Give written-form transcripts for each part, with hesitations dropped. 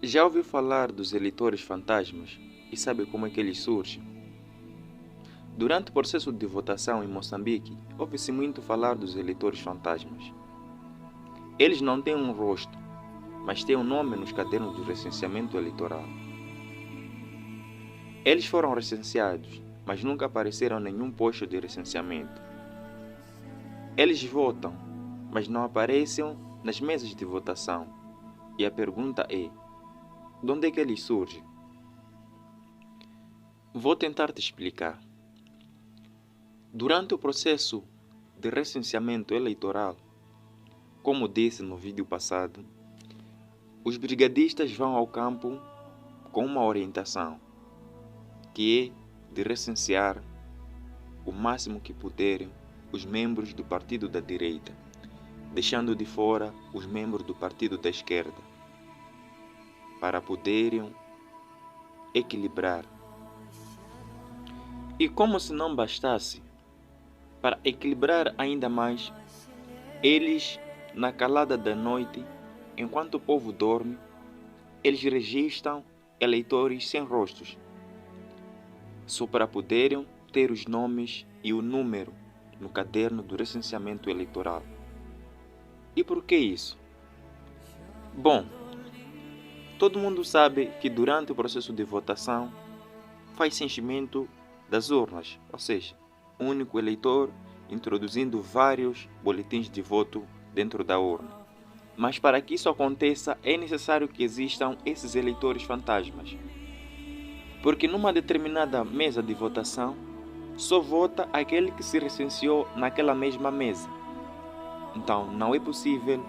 Já ouviu falar dos eleitores fantasmas e sabe como é que eles surgem? Durante o processo de votação em Moçambique, ouve-se muito falar dos eleitores fantasmas. Eles não têm um rosto, mas têm um nome nos cadernos de recenseamento eleitoral. Eles foram recenseados, mas nunca apareceram em nenhum posto de recenseamento. Eles votam, mas não aparecem nas mesas de votação. E a pergunta é: de onde é que eles surgem? Vou tentar te explicar. Durante o processo de recenseamento eleitoral, como disse no vídeo passado, os brigadistas vão ao campo com uma orientação, que é de recensear o máximo que puderem os membros do partido da direita, deixando de fora os membros do partido da esquerda, para poderem equilibrar. E como se não bastasse, para equilibrar ainda mais, eles, na calada da noite, enquanto o povo dorme, eles registram eleitores sem rostos, só para poderem ter os nomes e o número no caderno do recenseamento eleitoral. E por que isso? Bom, todo mundo sabe que durante o processo de votação faz enchimento das urnas, ou seja, um único eleitor introduzindo vários boletins de voto dentro da urna. Mas para que isso aconteça é necessário que existam esses eleitores fantasmas. Porque numa determinada mesa de votação, só vota aquele que se recenseou naquela mesma mesa. Então, não é possível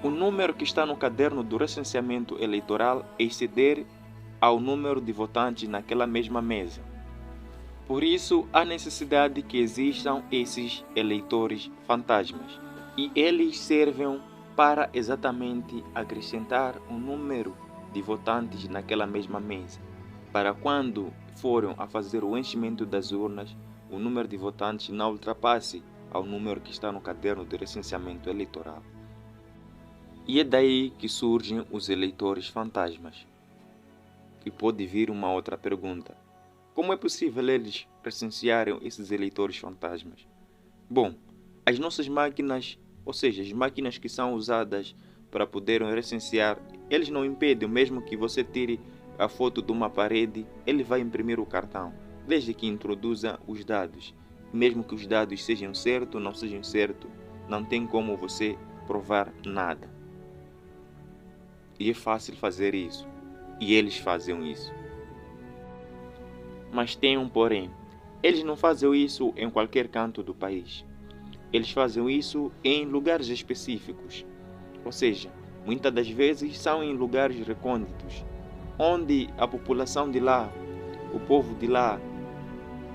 o número que está no caderno do recenseamento eleitoral exceder ao número de votantes naquela mesma mesa. Por isso, há necessidade que existam esses eleitores fantasmas. E eles servem para exatamente acrescentar um número de votantes naquela mesma mesa, para quando forem a fazer o enchimento das urnas, o número de votantes não ultrapasse ao número que está no caderno de recenseamento eleitoral. E é daí que surgem os eleitores fantasmas. E pode vir uma outra pergunta: como é possível eles recensearem esses eleitores fantasmas? Bom, as nossas máquinas, ou seja, as máquinas que são usadas para poderem recensear, eles não impedem, mesmo que você tire a foto de uma parede, ele vai imprimir o cartão, desde que introduza os dados. Mesmo que os dados sejam certos ou não sejam certos, não tem como você provar nada. E é fácil fazer isso. E eles fazem isso. Mas tem um porém. Eles não fazem isso em qualquer canto do país. Eles fazem isso em lugares específicos. Ou seja, muitas das vezes são em lugares recônditos, onde a população de lá, o povo de lá,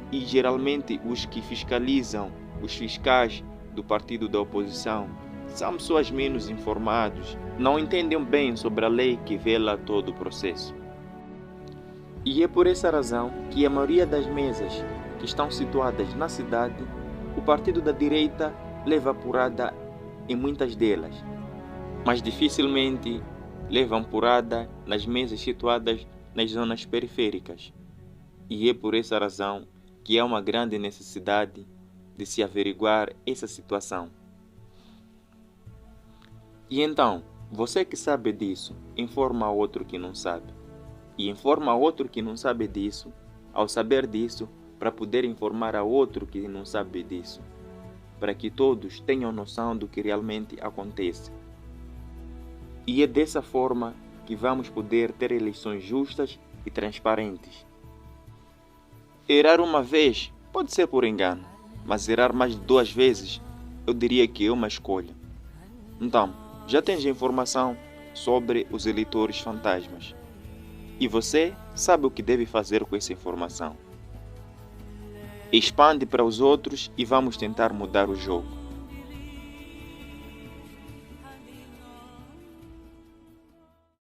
e geralmente os que fiscalizam, os fiscais do partido da oposição, são pessoas menos informadas, não entendem bem sobre a lei que vela todo o processo. E é por essa razão que a maioria das mesas que estão situadas na cidade, o partido da direita leva porrada em muitas delas, mas dificilmente levam porrada nas mesas situadas nas zonas periféricas. E é por essa razão que há uma grande necessidade de se averiguar essa situação. E então, você que sabe disso, informa a outro que não sabe. E informa a outro que não sabe disso, ao saber disso, para poder informar a outro que não sabe disso, para que todos tenham noção do que realmente acontece. E é dessa forma que vamos poder ter eleições justas e transparentes. Errar uma vez pode ser por engano, mas errar mais de 2 vezes, eu diria que é uma escolha. Então, já tens a informação sobre os eleitores fantasmas. E você sabe o que deve fazer com essa informação. Expande para os outros e vamos tentar mudar o jogo.